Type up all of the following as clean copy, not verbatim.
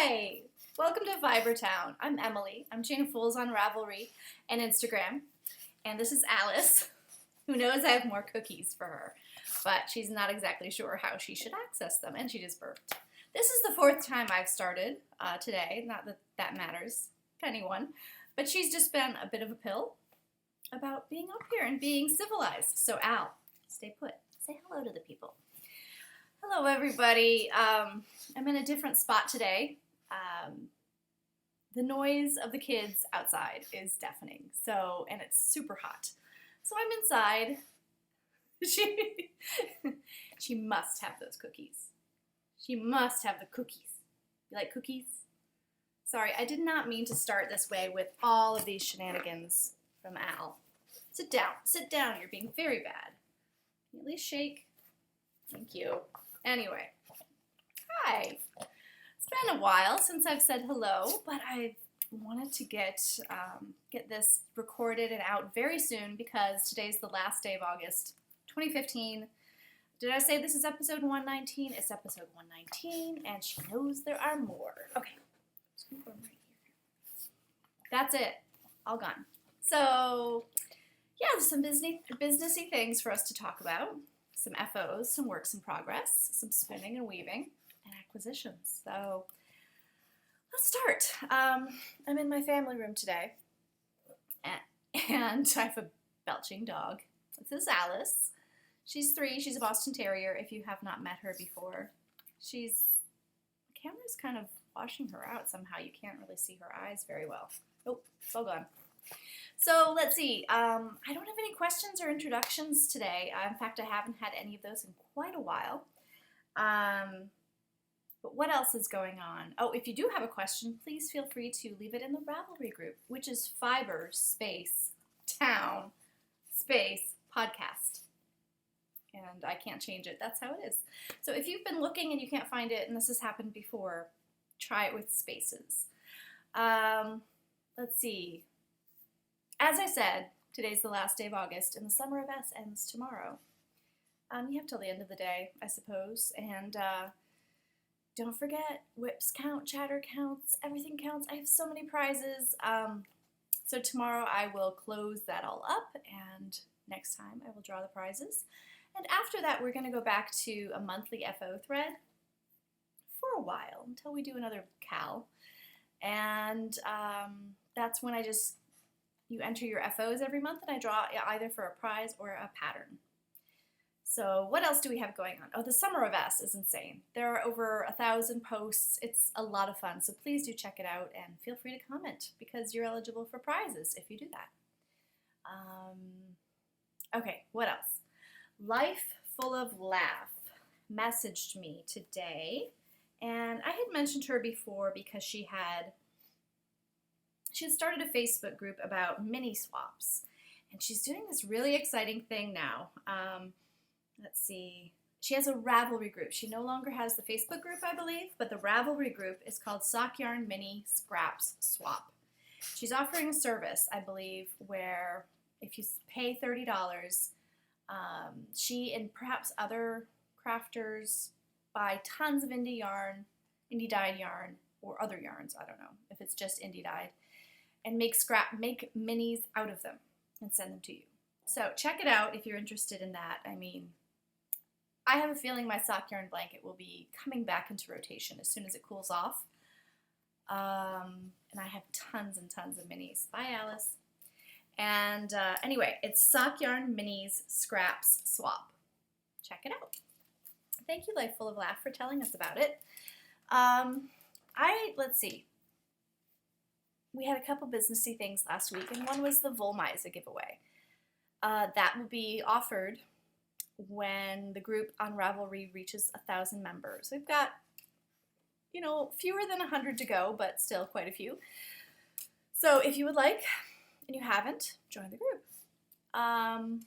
Hi! Welcome to Vibertown. I'm Emily. I'm Jane Fools on Ravelry and Instagram. And this is Alice, who knows I have more cookies for her, but she's not exactly sure how she should access them, and she just burped. This is the fourth time I've started today, not that that matters to anyone, but she's just been a bit of a pill about being up here and being civilized. So Al, stay put. Say hello to the people. Hello, everybody. I'm in a different spot today. The noise of the kids outside is deafening, and it's super hot. So I'm inside. She must have those cookies. She must have the cookies. You like cookies? Sorry, I did not mean to start this way with all of these shenanigans from Al. Sit down. Sit down. You're being very bad. Can you at least shake? Thank you. Anyway, hi. It's been a while since I've said hello, but I wanted to get this recorded and out very soon because today's the last day of August 2015. Did I say this is episode 119? It's episode 119, and she knows there are more. Okay, just gonna put them right here. That's it. All gone. So, yeah, there's some businessy things for us to talk about. Some FOs, some works in progress, some spinning and weaving, and acquisitions. So let's start. I'm in my family room today, and I have a belching dog. This is Alice. She's 3. She's a Boston Terrier, if you have not met her before. The camera's kind of washing her out somehow. You can't really see her eyes very well. Oh, it's all gone. So let's see, I don't have any questions or introductions today. In fact, I haven't had any of those in quite a while. But what else is going on? Oh, if you do have a question, please feel free to leave it in the Ravelry group, which is Fiber space town space podcast. And I can't change it. That's how it is. So if you've been looking and you can't find it, and this has happened before, try it with spaces. Let's see. As I said, today's the last day of August, and the Summer of S ends tomorrow. You have till the end of the day, I suppose, and don't forget, whips count, chatter counts, everything counts. I have so many prizes, so tomorrow I will close that all up, and next time I will draw the prizes. And after that, we're going to go back to a monthly FO thread for a while, until we do another Cal, and that's when you enter your FOs every month, and I draw either for a prize or a pattern. So what else do we have going on? Oh, the Summer of S is insane. There are over 1,000 posts. It's a lot of fun, so please do check it out, and feel free to comment, because you're eligible for prizes if you do that. Okay, what else? Life Full of Laugh messaged me today, and I had mentioned her before because she had started a Facebook group about mini swaps, and she's doing this really exciting thing now. Let's see. She has a Ravelry group. She no longer has the Facebook group, I believe, but the Ravelry group is called Sock Yarn Mini Scraps Swap. She's offering a service, I believe, where if you pay $30, she and perhaps other crafters buy tons of indie dyed yarn, or other yarns, I don't know if it's just indie dyed, and make minis out of them and send them to you. So check it out if you're interested in that. I mean, I have a feeling my sock yarn blanket will be coming back into rotation as soon as it cools off. And I have tons and tons of minis. Bye, Alice. And anyway, it's Sock Yarn Minis Scraps Swap. Check it out. Thank you, Life Full of Laugh, for telling us about it. Let's see. We had a couple businessy things last week, and one was the Volmeise giveaway. That will be offered when the group on Ravelry reaches 1,000 members. We've got, fewer than 100 to go, but still quite a few. So if you would like, and you haven't, join the group. And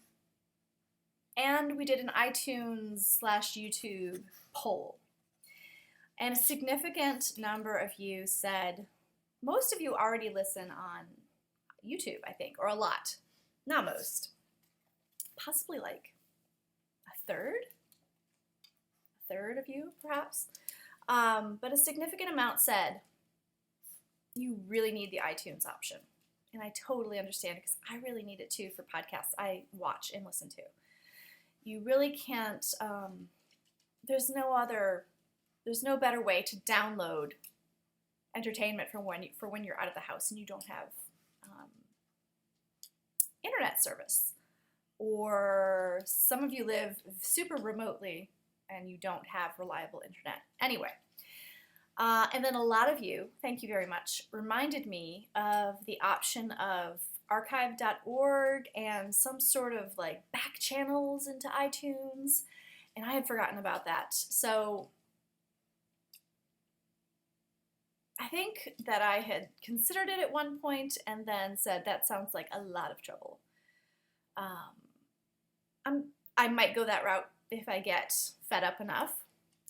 we did an iTunes/YouTube poll. And a significant number of you said, most of you already listen on YouTube, I think, or a lot. Not most. Possibly like a third of you, perhaps, But a significant amount said you really need the iTunes option. And I totally understand because I really need it too for podcasts I watch and listen to. You really can't, there's no better way to download entertainment for when you're out of the house and you don't have internet service. Or some of you live super remotely and you don't have reliable internet. Anyway, and then a lot of you, thank you very much, reminded me of the option of archive.org and some sort of like back channels into iTunes, and I had forgotten about that. So I think that I had considered it at one point and then said that sounds like a lot of trouble. I might go that route if I get fed up enough.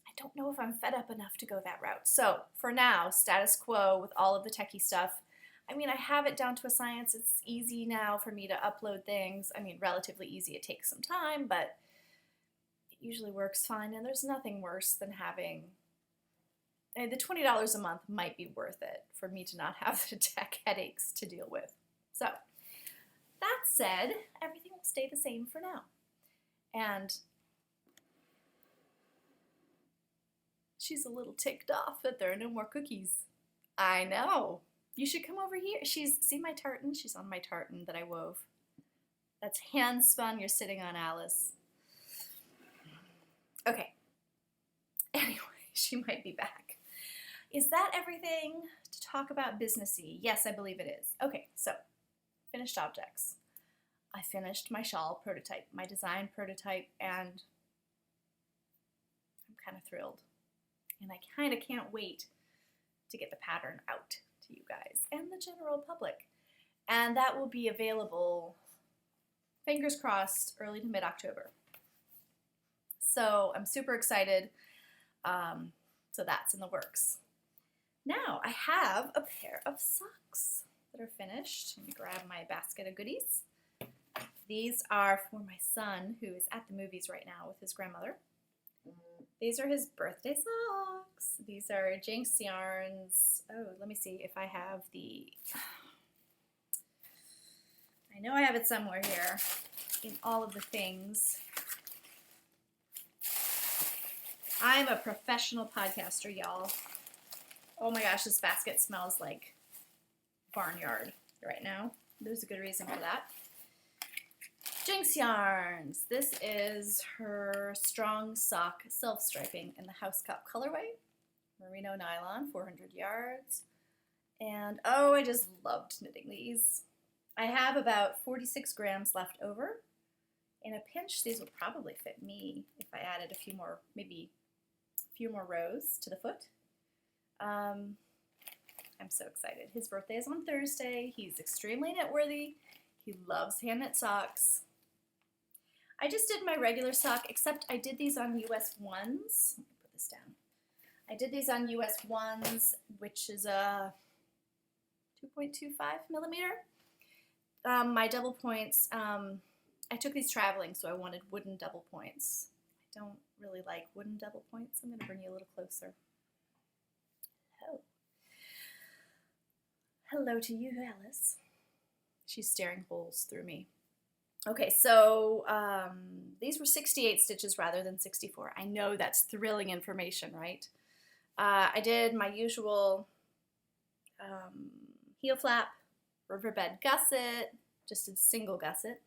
I don't know if I'm fed up enough to go that route. So for now, status quo with all of the techie stuff. I mean, I have it down to a science. It's easy now for me to upload things. I mean, relatively easy. It takes some time, but it usually works fine. And there's nothing worse than having, the $20 a month might be worth it for me to not have the tech headaches to deal with. So that said, everything will stay the same for now. And she's a little ticked off that there are no more cookies. I know. You should come over here. See my tartan? She's on my tartan that I wove. That's hand spun. You're sitting on Alice. Okay. Anyway, she might be back. Is that everything to talk about businessy? Yes, I believe it is. Okay, so finished objects. I finished my shawl prototype, my design prototype, and I'm kind of thrilled. And I kind of can't wait to get the pattern out to you guys and the general public. And that will be available, fingers crossed, early to mid-October. So I'm super excited. So that's in the works. Now I have a pair of socks that are finished. Let me grab my basket of goodies. These are for my son, who is at the movies right now with his grandmother. These are his birthday socks. These are Jinx Yarns. Oh, let me see if I have the... I know I have it somewhere here in all of the things. I'm a professional podcaster, y'all. Oh my gosh, this basket smells like barnyard right now. There's a good reason for that. Jinx Yarns. This is her strong sock self-striping in the house cup colorway. Merino nylon, 400 yards. And oh, I just loved knitting these. I have about 46 grams left over. In a pinch, these would probably fit me if I added a few more, maybe a few more rows to the foot. I'm so excited. His birthday is on Thursday. He's extremely knit-worthy. He loves hand-knit socks. I just did my regular sock, except I did these on US 1s. Let me put this down. I did these on US 1s, which is a 2.25 millimeter. My double points, I took these traveling, so I wanted wooden double points. I don't really like wooden double points. I'm going to bring you a little closer. Hello. Hello to you, Alice. She's staring holes through me. Okay, so these were 68 stitches rather than 64. I know that's thrilling information, right? I did my usual heel flap, riverbed gusset, just a single gusset.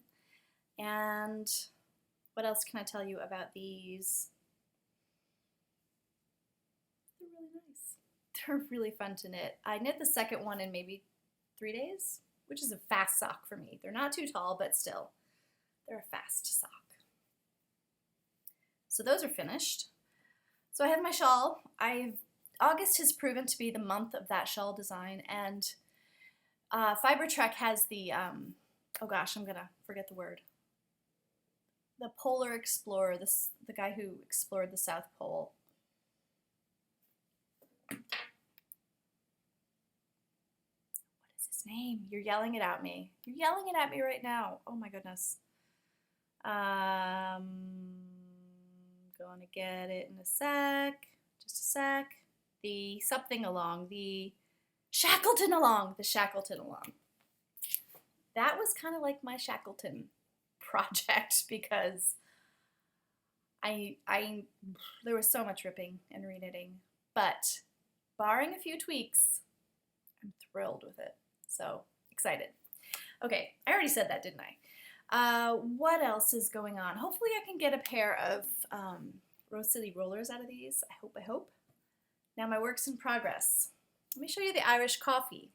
And what else can I tell you about these? They're really nice. They're really fun to knit. I knit the second one in maybe 3 days, which is a fast sock for me. They're not too tall, but still, they're a fast sock. So those are finished. So I have my shawl. August has proven to be the month of that shawl design, and Fiber Trek has the, oh gosh, I'm gonna forget the word. The Polar Explorer, the guy who explored the South Pole. What is his name? You're yelling it at me. You're yelling it at me right now. Oh my goodness. Gonna get it in a sec. just a sec. The something along, the Shackleton along, the Shackleton along. That was kind of like my Shackleton project because there was so much ripping and reknitting, but barring a few tweaks, I'm thrilled with it. So excited. Okay, I already said that, didn't I? What else is going on? Hopefully I can get a pair of Rose City rollers out of these. I hope. Now my work's in progress. Let me show you the Irish coffee.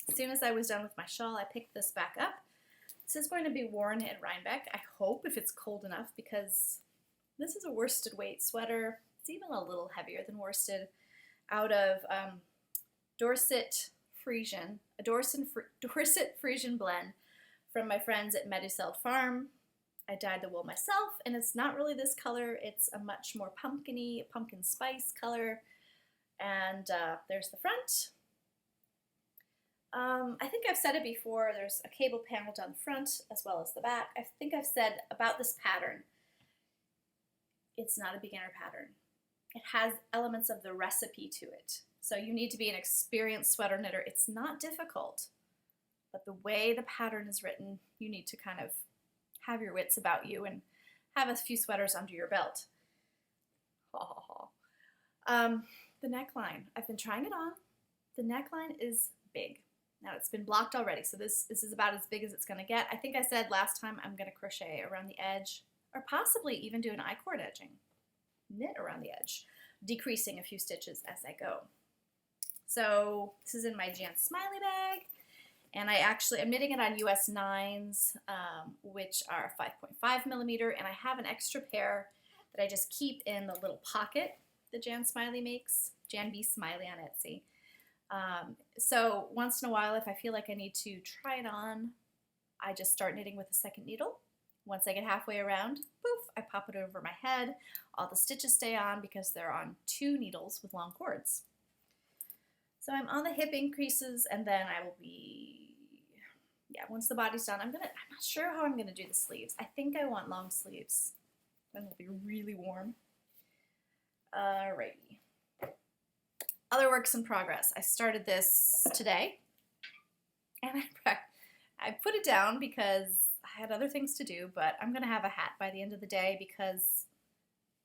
As soon as I was done with my shawl, I picked this back up. This is going to be worn in Rhinebeck, I hope, if it's cold enough, because this is a worsted weight sweater. It's even a little heavier than worsted, out of Dorset Frisian, a Dorset Frisian blend from my friends at Meduseld Farm. I dyed the wool myself, and it's not really this color. It's a much more pumpkin-y, pumpkin spice color. And there's the front. I think I've said it before, there's a cable panel down the front as well as the back. I think I've said about this pattern, it's not a beginner pattern. It has elements of the recipe to it. So you need to be an experienced sweater knitter. It's not difficult, but the way the pattern is written, you need to kind of have your wits about you and have a few sweaters under your belt. Ha ha ha. The neckline, I've been trying it on. The neckline is big. Now it's been blocked already, so this is about as big as it's going to get. I think I said last time I'm going to crochet around the edge, or possibly even do an I-cord edging. Knit around the edge, decreasing a few stitches as I go. So this is in my Jan Smiley bag, and I'm knitting it on US 9s, which are 5.5 millimeter, and I have an extra pair that I just keep in the little pocket that Jan Smiley makes, Jan B. Smiley on Etsy. So once in a while, if I feel like I need to try it on, I just start knitting with a second needle. Once I get halfway around, poof, I pop it over my head. All the stitches stay on because they're on 2 needles with long cords. So I'm on the hip increases, and then I will be, once the body's done, I'm not sure how I'm gonna do the sleeves. I think I want long sleeves. Then it'll be really warm. Alrighty. Other works in progress. I started this today, and I put it down because I had other things to do, but I'm going to have a hat by the end of the day because,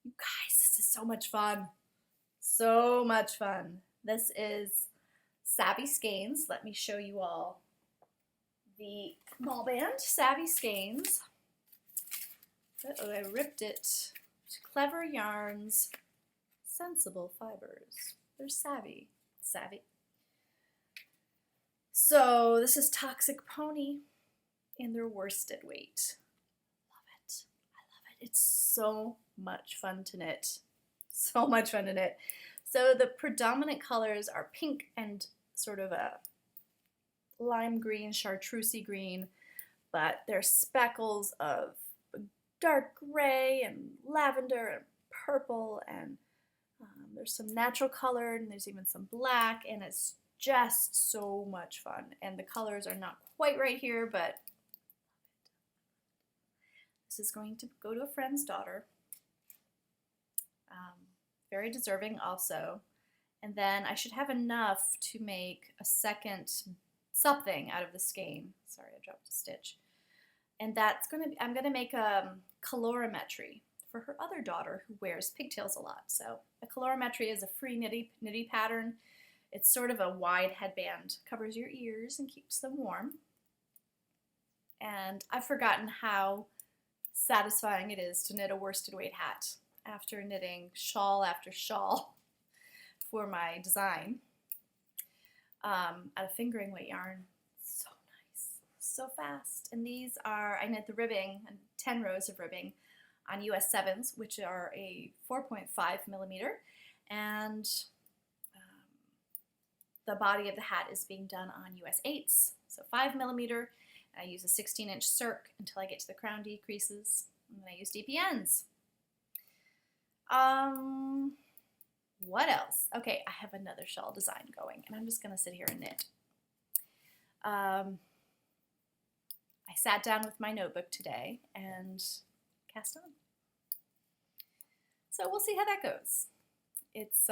you guys, this is so much fun. So much fun. This is Savvy Skeins. Let me show you all the ball band. Savvy Skeins. Uh-oh, I ripped it. Clever yarns, sensible fibers. They're savvy. So this is Toxic Pony in their worsted weight. Love it. I love it. It's so much fun to knit. So much fun to knit. So the predominant colors are pink and sort of a lime green, chartreusey green, but there's speckles of dark gray and lavender and purple, and there's some natural color, and there's even some black, and it's just so much fun. And the colors are not quite right here, but this is going to go to a friend's daughter. Very deserving also. And then I should have enough to make a second something out of the skein. Sorry, I dropped a stitch. And that's I'm gonna make a colorimetry for her other daughter who wears pigtails a lot. So a colorimetry is a free nitty pattern. It's sort of a wide headband, covers your ears and keeps them warm. And I've forgotten how satisfying it is to knit a worsted weight hat after knitting shawl after shawl for my design out of fingering weight yarn. So nice, so fast. And these are, I knit the ribbing, 10 rows of ribbing on US 7s, which are a 4.5 millimeter, and the body of the hat is being done on US 8s, so 5 millimeter. I use a 16-inch circ until I get to the crown decreases, and then I use DPNs. What else? Okay, I have another shawl design going, and I'm just gonna sit here and knit. I sat down with my notebook today and cast on. So we'll see how that goes. It's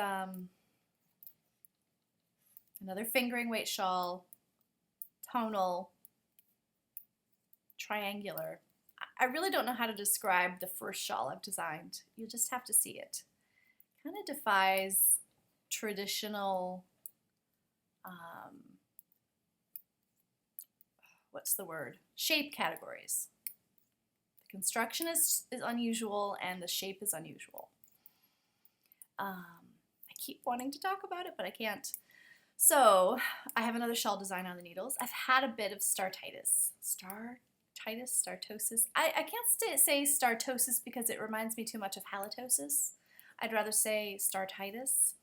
another fingering weight shawl, tonal, triangular. I really don't know how to describe the first shawl I've designed. You'll just have to see it. Kind of defies traditional, what's the word? Shape categories. The construction is unusual and the shape is unusual. I keep wanting to talk about it, but I can't. So I have another shawl design on the needles. I've had a bit of startitis. Startosis. I can't say startosis because it reminds me too much of halitosis. I'd rather say startitis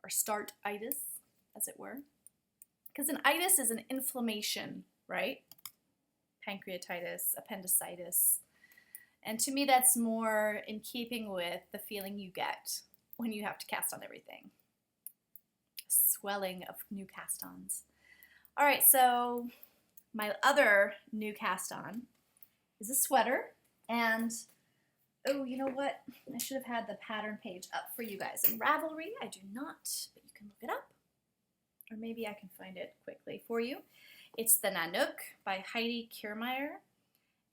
or startitis, as it were. Because an itis is an inflammation, right? Pancreatitis, appendicitis. And to me, that's more in keeping with the feeling you get when you have to cast on everything. Swelling of new cast-ons. All right, so my other new cast-on is a sweater, and oh, you know what? I should have had the pattern page up for you guys. In Ravelry, I do not, but you can look it up, or maybe I can find it quickly for you. It's the Nanook by Heidi Kiermaier,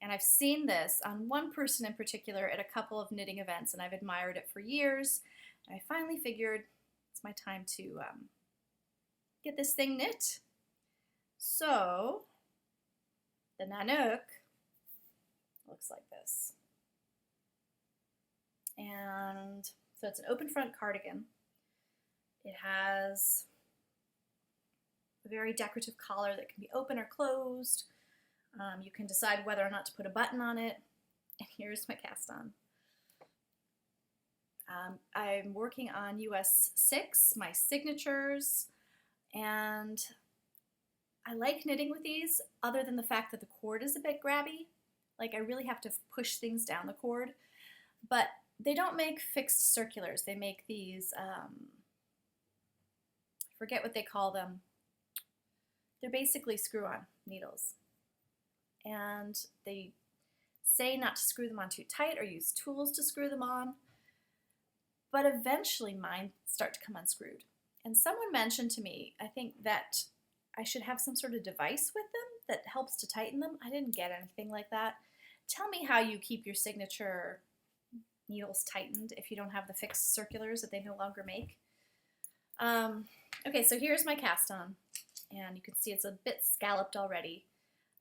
and I've seen this on one person in particular at a couple of knitting events, and I've admired it for years. And I finally figured it's my time to get this thing knit. So the Nanook looks like this. And so it's an open front cardigan. It has a very decorative collar that can be open or closed. You can decide whether or not to put a button on it. And here's my cast on. I'm working on US 6, my signatures, and I like knitting with these other than the fact that the cord is a bit grabby. Like I really have to push things down the cord, but they don't make fixed circulars. They make these, I forget what they call them. They're basically screw-on needles. And they say not to screw them on too tight or use tools to screw them on, but eventually mine start to come unscrewed. And someone mentioned to me, I think, that I should have some sort of device with them that helps to tighten them. I didn't get anything like that. Tell me how you keep your signature needles tightened if you don't have the fixed circulars that they no longer make. Okay, so here's my cast on, and you can see it's a bit scalloped already.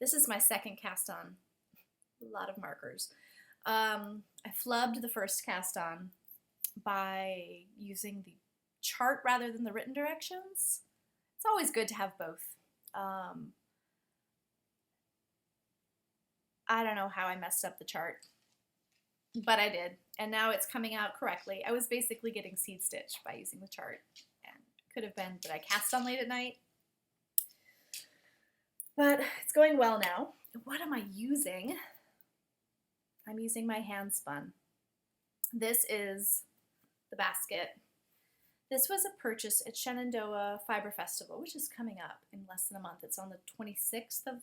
This is my second cast on. A lot of markers. I flubbed the first cast on by using the chart rather than the written directions. It's always good to have both. I don't know how I messed up the chart, but I did, and now it's coming out correctly. I was basically getting seed stitched by using the chart, and could have been that I cast on late at night, but it's going well now. What am I using? I'm using my hand spun. This is the basket. This was a purchase at Shenandoah Fiber Festival, which is coming up in less than a month. It's on the 26th and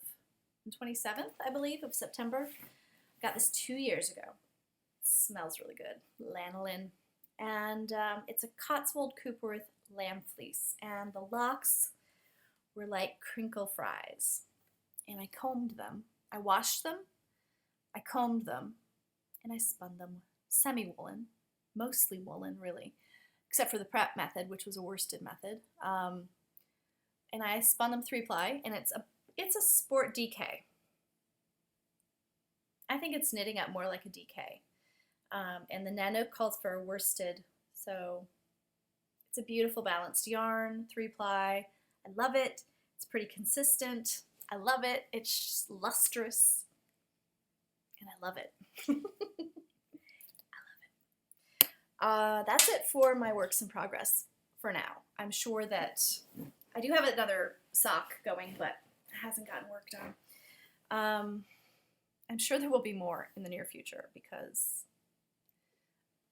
27th, I believe, of September. I got this 2 years ago. It smells really good. Lanolin. And it's a Cotswold Coopworth lamb fleece. And the locks were like crinkle fries. And I combed them. I washed them. I combed them. And I spun them semi-woolen. Mostly woolen, really. Except for the prep method, which was a worsted method. And I spun them 3-ply, and it's a sport DK. I think it's knitting up more like a DK. And the Nanook calls for a worsted, so it's a beautiful balanced yarn, 3-ply. I love it. It's pretty consistent. I love it. It's just lustrous, and I love it. That's it for my works in progress for now. I'm sure that I do have another sock going, but it hasn't gotten work done. I'm sure there will be more in the near future because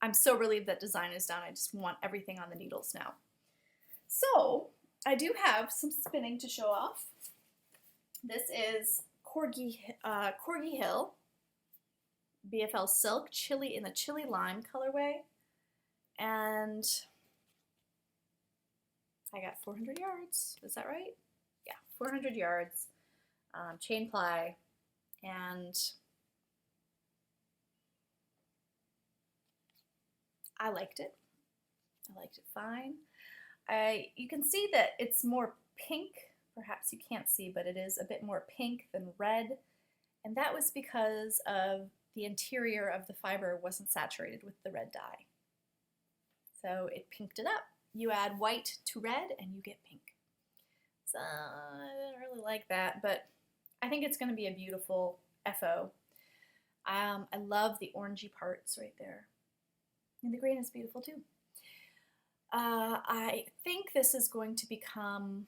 I'm so relieved that design is done. I just want everything on the needles now. So I do have some spinning to show off. This is Corgi Hill BFL Silk in the Chili Lime colorway. And I got 400 yards. Is that right? Yeah, 400 yards, chain ply, and I liked it. I liked it fine. You can see that it's more pink. Perhaps you can't see, but it is a bit more pink than red. And that was because of the interior of the fiber wasn't saturated with the red dye. So it pinked it up. You add white to red and you get pink. So I didn't really like that, but I think it's going to be a beautiful FO. I love the orangey parts right there. And the green is beautiful too. I think this is going to become,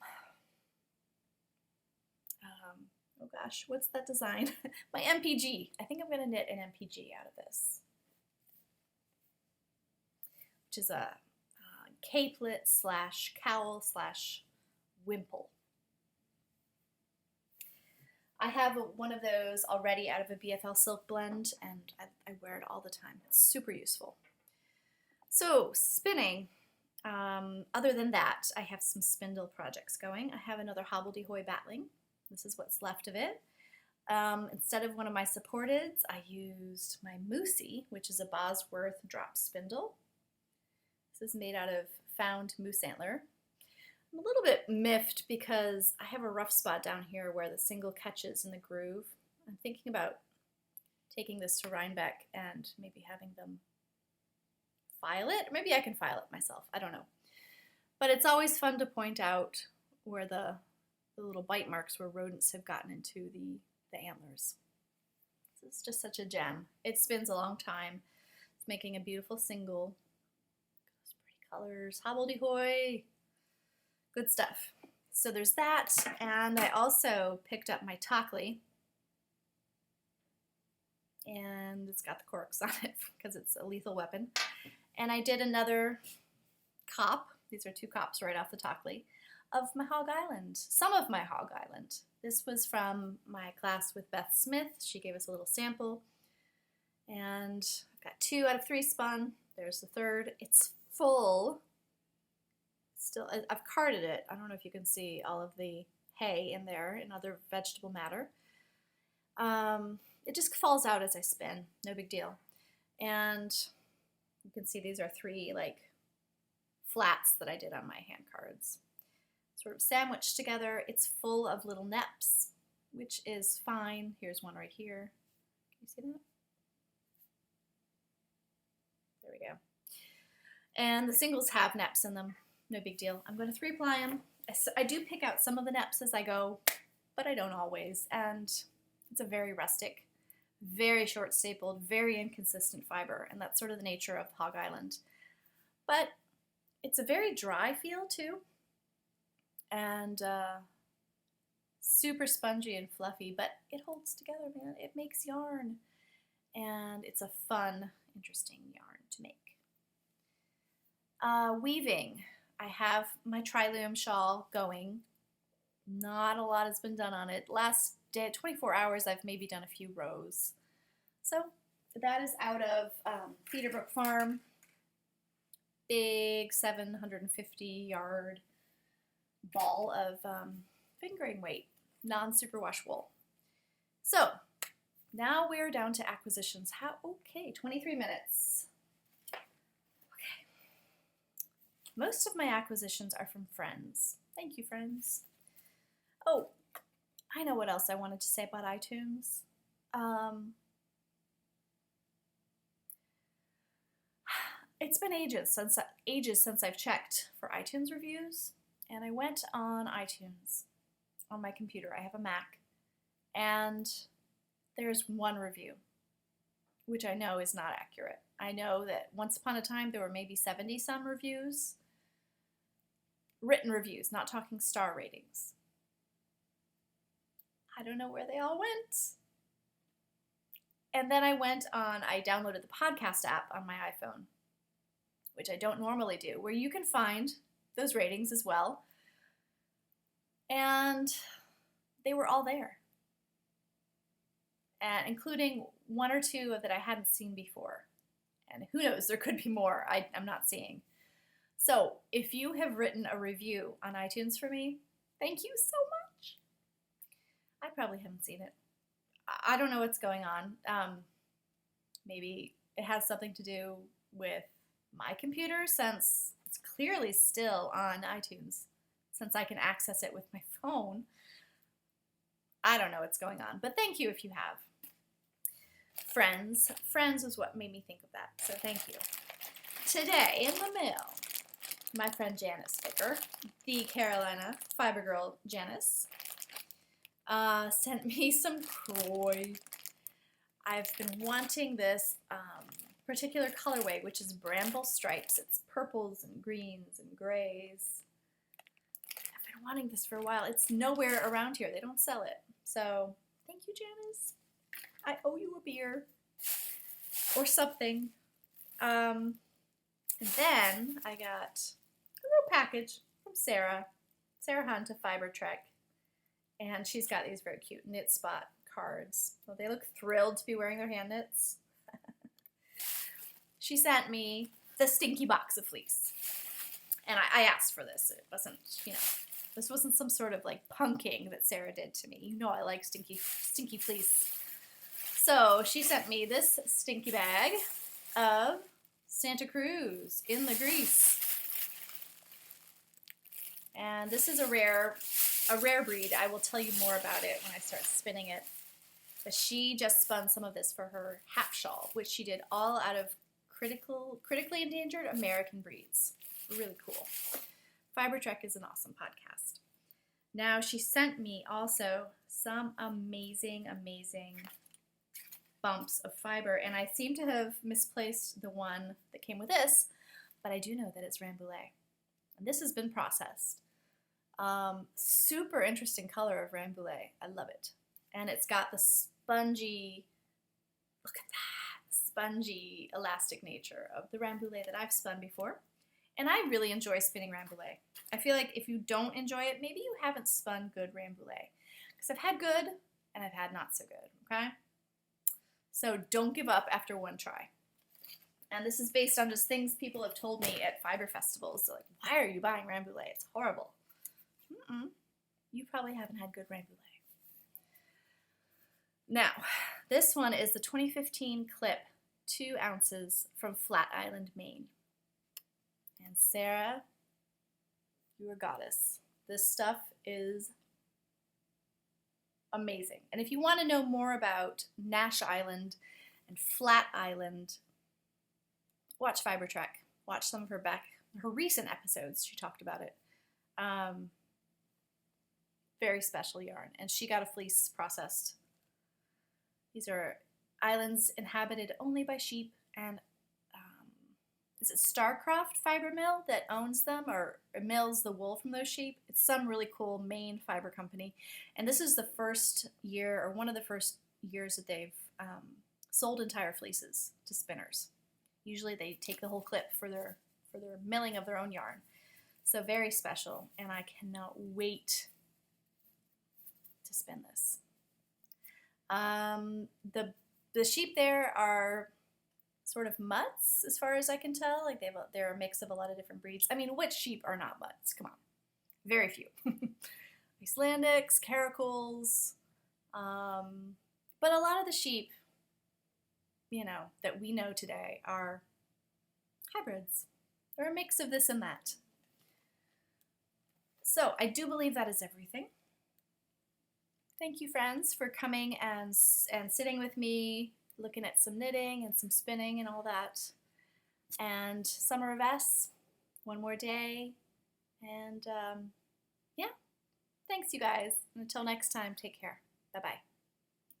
oh gosh, what's that design? My MPG. I think I'm going to knit an MPG out of this, which is a capelet slash cowl slash wimple. I have one of those already out of a BFL silk blend, and I wear it all the time. It's super useful. So spinning, other than that, I have some spindle projects going. I have another hobbledehoy battling. This is what's left of it. Instead of one of my supporteds, I used my Moosey, which is a Bosworth drop spindle. This is made out of found moose antler. I'm a little bit miffed because I have a rough spot down here where the single catches in the groove. I'm thinking about taking this to Rhinebeck and maybe having them file it. Maybe I can file it myself. I don't know. But it's always fun to point out where the little bite marks where rodents have gotten into the antlers. This is just such a gem. It spins a long time. It's making a beautiful single. Those pretty colors. Hobbledehoy. Good stuff. So there's that, and I also picked up my Tockley, and it's got the corks on it because it's a lethal weapon. And I did another cop, these are 2 cops right off the Tockley, of my Hog Island, some of my Hog Island. This was from my class with Beth Smith. She gave us a little sample, and I've got 2 out of 3 spun. There's the third. It's full. Still, I've carded it. I don't know if you can see all of the hay in there and other vegetable matter. It just falls out as I spin. No big deal. And you can see these are 3 like flats that I did on my hand cards. Sort of sandwiched together. It's full of little neps, which is fine. Here's one right here. Can you see that? There we go. And the singles have neps in them. No big deal. I'm going to 3-ply them. I do pick out some of the neps as I go, but I don't always. And it's a very rustic, very short stapled, very inconsistent fiber. And that's sort of the nature of Hog Island. But it's a very dry feel too. And super spongy and fluffy, but it holds together, man. It makes yarn. And it's a fun, interesting yarn to make. Weaving. I have my tri-loom shawl going. Not a lot has been done on it. Last day, 24 hours, I've maybe done a few rows. So that is out of Cedarbrook Farm. Big 750 yard ball of fingering weight, non-superwash wool. So now we're down to acquisitions. Okay, 23 minutes. Most of my acquisitions are from friends. Thank you, friends. Oh, I know what else I wanted to say about iTunes. It's been ages since I've checked for iTunes reviews, and I went on iTunes on my computer. I have a Mac, and there's one review, which I know is not accurate. I know that once upon a time there were maybe 70-some reviews. Written reviews, not talking star ratings. I don't know where they all went. And then I downloaded the podcast app on my iPhone, which I don't normally do, where you can find those ratings as well. And they were all there. And including 1 or 2 that I hadn't seen before. And who knows, there could be more I'm not seeing. So if you have written a review on iTunes for me, thank you so much. I probably haven't seen it. I don't know what's going on. Maybe it has something to do with my computer, since it's clearly still on iTunes, since I can access it with my phone. I don't know what's going on, but thank you if you have. Friends was what made me think of that, so thank you. Today in the mail, my friend Janice Vicker, the Carolina Fiber Girl Janice, sent me some Croy. I've been wanting this particular colorway, which is bramble stripes. It's purples and greens and grays. I've been wanting this for a while. It's nowhere around here. They don't sell it. So thank you, Janice. I owe you a beer or something. And then I got a little package from Sarah Hunt of Fiber Trek. And she's got these very cute knit spot cards. Well, they look thrilled to be wearing their hand knits. She sent me the stinky box of fleece. And I asked for this. It wasn't, this wasn't some sort of like punking that Sarah did to me. You know I like stinky fleece. So she sent me this stinky bag of Santa Cruz in the grease. And this is a rare breed. I will tell you more about it when I start spinning it. But she just spun some of this for her hat shawl, which she did all out of critically endangered American breeds. Really cool. Fiber Trek is an awesome podcast. Now she sent me also some amazing bumps of fiber, and I seem to have misplaced the one that came with this, but I do know that it's Rambouillet. And this has been processed. Super interesting color of Rambouillet. I love it. And it's got the spongy, look at that, spongy, elastic nature of the Rambouillet that I've spun before. And I really enjoy spinning Rambouillet. I feel like if you don't enjoy it, maybe you haven't spun good Rambouillet. Because I've had good and I've had not so good, okay? So don't give up after one try. And this is based on just things people have told me at fiber festivals. So like, why are you buying Rambouillet? It's horrible. You probably haven't had good Rambouillet. Now, this one is the 2015 clip, 2 ounces from Flat Island, Maine. And Sarah, you're a goddess. This stuff is amazing. And if you want to know more about Nash Island and Flat Island, watch Fiber Trek. Watch some of her recent episodes. She talked about it. Very special yarn. And she got a fleece processed. These are islands inhabited only by sheep, and is it Starcroft Fiber Mill that owns them or mills the wool from those sheep? It's some really cool Maine fiber company. And this is the first year, or one of the first years, that they've sold entire fleeces to spinners. Usually they take the whole clip for their milling of their own yarn. So very special, and I cannot wait to spin this. The sheep there are sort of mutts, as far as I can tell. Like they're a mix of a lot of different breeds. I mean, which sheep are not mutts? Come on, very few. Icelandics, Caracals, but a lot of the sheep, that we know today are hybrids. They're a mix of this and that. So I do believe that is everything. Thank you, friends, for coming and sitting with me, looking at some knitting and some spinning and all that. And Summer of S, one more day. And yeah, thanks, you guys. And until next time, take care. Bye-bye.